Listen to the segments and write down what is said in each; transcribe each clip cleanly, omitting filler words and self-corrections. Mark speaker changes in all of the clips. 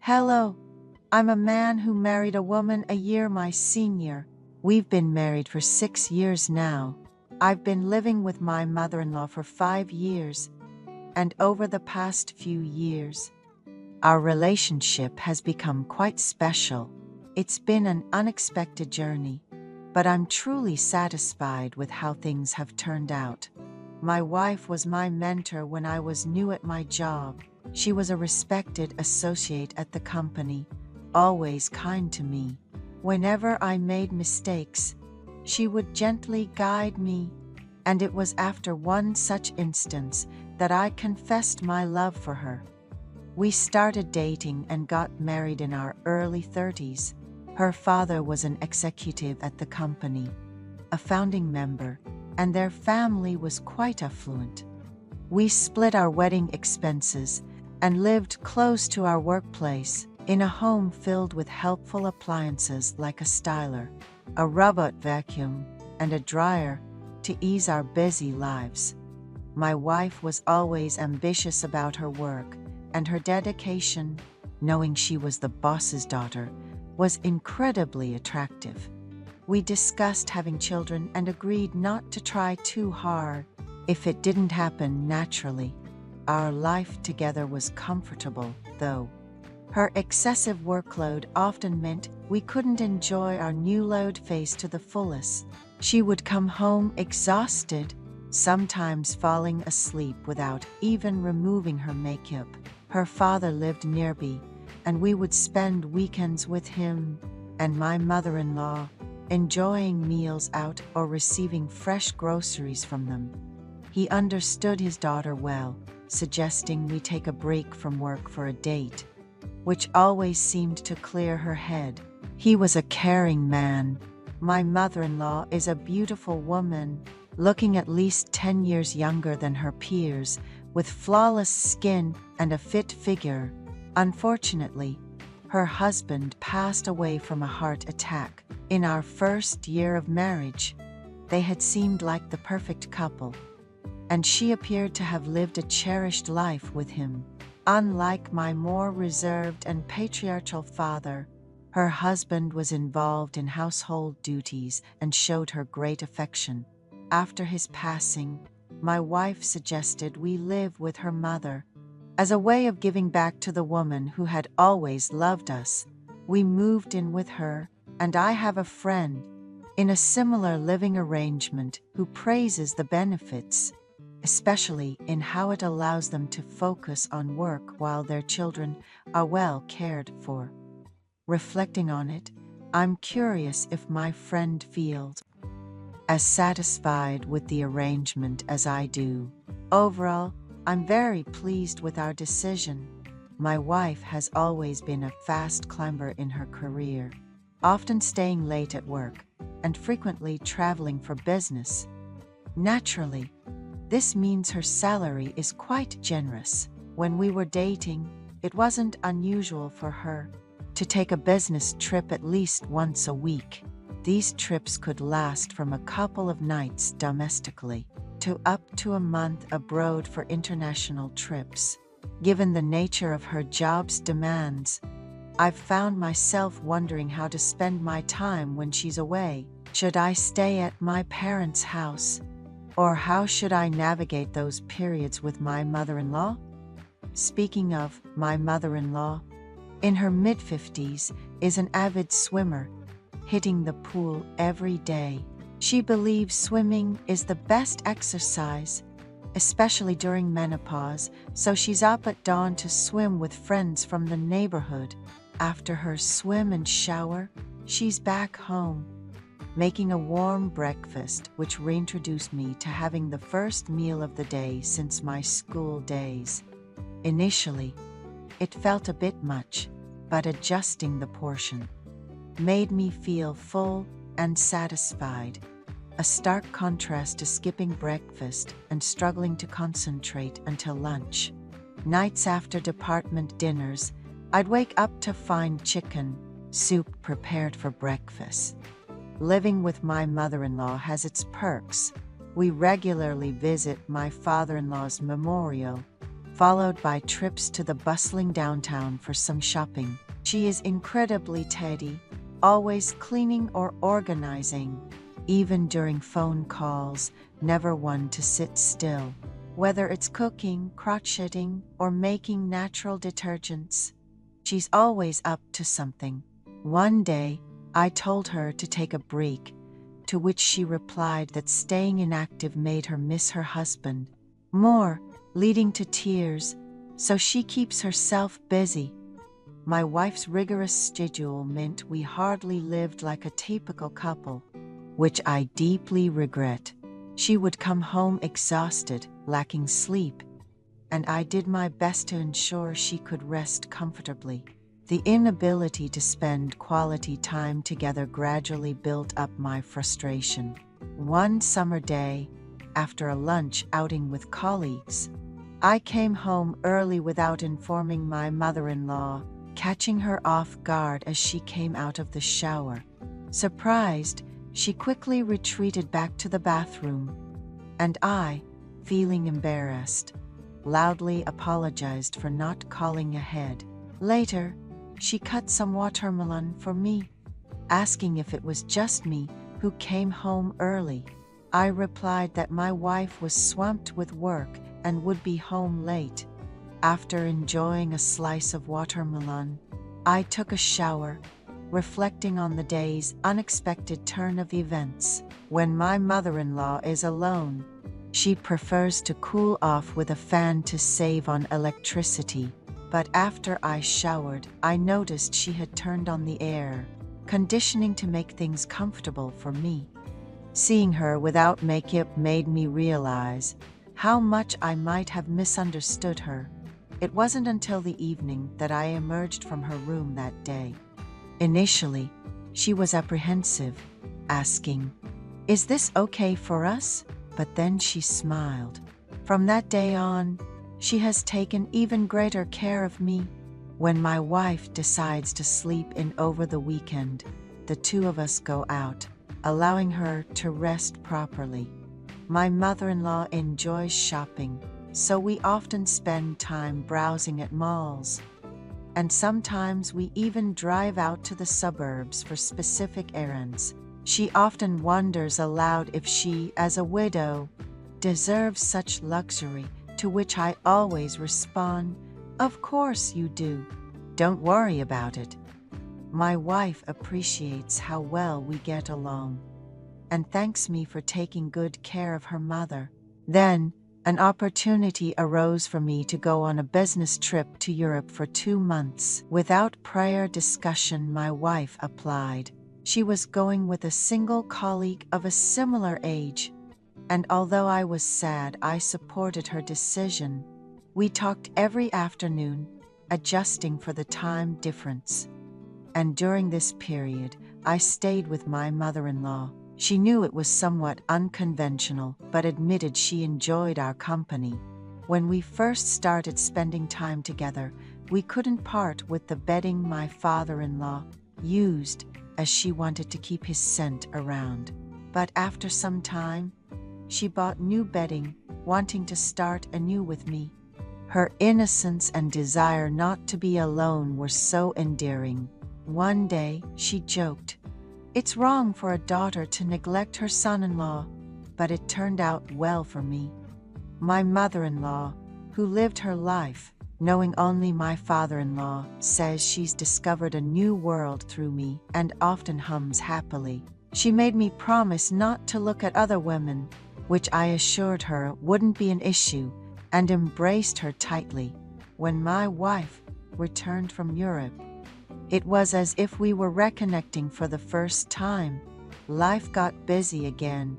Speaker 1: Hello, I'm a man who married a woman a year my senior. We've been married for 6 years now. I've been living with my mother-in-law for 5 years, and over the past few years, our relationship has become quite special. It's been an unexpected journey, but I'm truly satisfied with how things have turned out. My wife was my mentor when I was new at my job. She was a respected associate at the company, always kind to me. Whenever I made mistakes, she would gently guide me, and it was after one such instance that I confessed my love for her. We started dating and got married in our early 30s. Her father was an executive at the company, a founding member, and their family was quite affluent. We split our wedding expenses and lived close to our workplace in a home filled with helpful appliances like a styler, a robot vacuum, and a dryer to ease our busy lives. My wife was always ambitious about her work, and her dedication, knowing she was the boss's daughter, was incredibly attractive. We discussed having children and agreed not to try too hard if it didn't happen naturally. Our life together was comfortable, though. Her excessive workload often meant we couldn't enjoy our newlywed phase to the fullest. She would come home exhausted, sometimes falling asleep without even removing her makeup. Her father lived nearby, and we would spend weekends with him and my mother-in-law, enjoying meals out or receiving fresh groceries from them. He understood his daughter well, suggesting we take a break from work for a date, which always seemed to clear her head. He was a caring man. My mother-in-law is a beautiful woman, looking at least 10 years younger than her peers, with flawless skin and a fit figure. Unfortunately, her husband passed away from a heart attack in our first year of marriage. They had seemed like the perfect couple, and she appeared to have lived a cherished life with him. Unlike my more reserved and patriarchal father, her husband was involved in household duties and showed her great affection. After his passing, my wife suggested we live with her mother. As a way of giving back to the woman who had always loved us, we moved in with her, and I have a friend in a similar living arrangement who praises the benefits, especially in how it allows them to focus on work while their children are well cared for. Reflecting on it, I'm curious if my friend feels as satisfied with the arrangement as I do. Overall, I'm very pleased with our decision. My wife has always been a fast climber in her career, often staying late at work and frequently traveling for business. Naturally, this means her salary is quite generous. When we were dating, it wasn't unusual for her to take a business trip at least once a week. These trips could last from a couple of nights domestically to up to a month abroad for international trips. Given the nature of her job's demands, I've found myself wondering how to spend my time when she's away. Should I stay at my parents' house? Or how should I navigate those periods with my mother-in-law? Speaking of my mother-in-law, in her mid-50s, is an avid swimmer, hitting the pool every day. She believes swimming is the best exercise, especially during menopause, so she's up at dawn to swim with friends from the neighborhood. After her swim and shower, she's back home, making a warm breakfast, which reintroduced me to having the first meal of the day since my school days. Initially, it felt a bit much, but adjusting the portion made me feel full and satisfied, a stark contrast to skipping breakfast and struggling to concentrate until lunch. Nights after department dinners, I'd wake up to find chicken soup prepared for breakfast. Living with my mother-in-law has its perks. We regularly visit my father-in-law's memorial, followed by trips to the bustling downtown for some shopping. She is incredibly tidy, always cleaning or organizing, even during phone calls, never one to sit still. Whether it's cooking, crocheting, or making natural detergents, she's always up to something. One day, I told her to take a break, to which she replied that staying inactive made her miss her husband more, leading to tears, so she keeps herself busy. My wife's rigorous schedule meant we hardly lived like a typical couple, which I deeply regret. She would come home exhausted, lacking sleep, and I did my best to ensure she could rest comfortably. The inability to spend quality time together gradually built up my frustration. One summer day, after a lunch outing with colleagues, I came home early without informing my mother-in-law, catching her off guard as she came out of the shower. Surprised, she quickly retreated back to the bathroom, and I, feeling embarrassed, loudly apologized for not calling ahead. Later, she cut some watermelon for me, asking if it was just me who came home early. I replied that my wife was swamped with work and would be home late. After enjoying a slice of watermelon, I took a shower, reflecting on the day's unexpected turn of events. When my mother-in-law is alone, she prefers to cool off with a fan to save on electricity. But after I showered, I noticed she had turned on the air conditioning to make things comfortable for me. Seeing her without makeup made me realize how much I might have misunderstood her. It wasn't until the evening that I emerged from her room that day. Initially, she was apprehensive, asking, "Is this okay for us?" But then she smiled. From that day on, she has taken even greater care of me. When my wife decides to sleep in over the weekend, the two of us go out, allowing her to rest properly. My mother-in-law enjoys shopping, so we often spend time browsing at malls. And sometimes we even drive out to the suburbs for specific errands. She often wonders aloud if she, as a widow, deserves such luxury, to which I always respond, "Of course you do. Don't worry about it." My wife appreciates how well we get along and thanks me for taking good care of her mother. Then, an opportunity arose for me to go on a business trip to Europe for 2 months. Without prior discussion, my wife applied. She was going with a single colleague of a similar age, and although I was sad, I supported her decision. We talked every afternoon, adjusting for the time difference. And during this period, I stayed with my mother-in-law. She knew it was somewhat unconventional, but admitted she enjoyed our company. When we first started spending time together, we couldn't part with the bedding my father-in-law used, as she wanted to keep his scent around. But after some time, she bought new bedding, wanting to start anew with me. Her innocence and desire not to be alone were so endearing. One day, she joked, "It's wrong for a daughter to neglect her son-in-law," but it turned out well for me. My mother-in-law, who lived her life knowing only my father-in-law, says she's discovered a new world through me and often hums happily. She made me promise not to look at other women, which I assured her wouldn't be an issue, and embraced her tightly. When my wife returned from Europe, it was as if we were reconnecting for the first time. Life got busy again,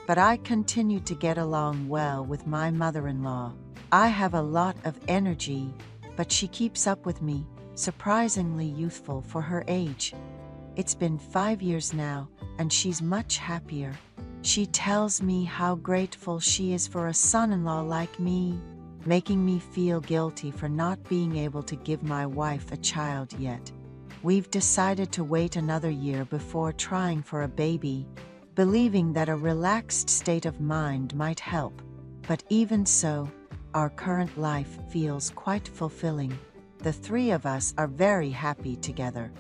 Speaker 1: but I continued to get along well with my mother-in-law. I have a lot of energy, but she keeps up with me, surprisingly youthful for her age. It's been 5 years now, and she's much happier. She tells me how grateful she is for a son-in-law like me, making me feel guilty for not being able to give my wife a child yet. We've decided to wait another year before trying for a baby, believing that a relaxed state of mind might help. But even so, Our current life feels quite fulfilling. The three of us are very happy together.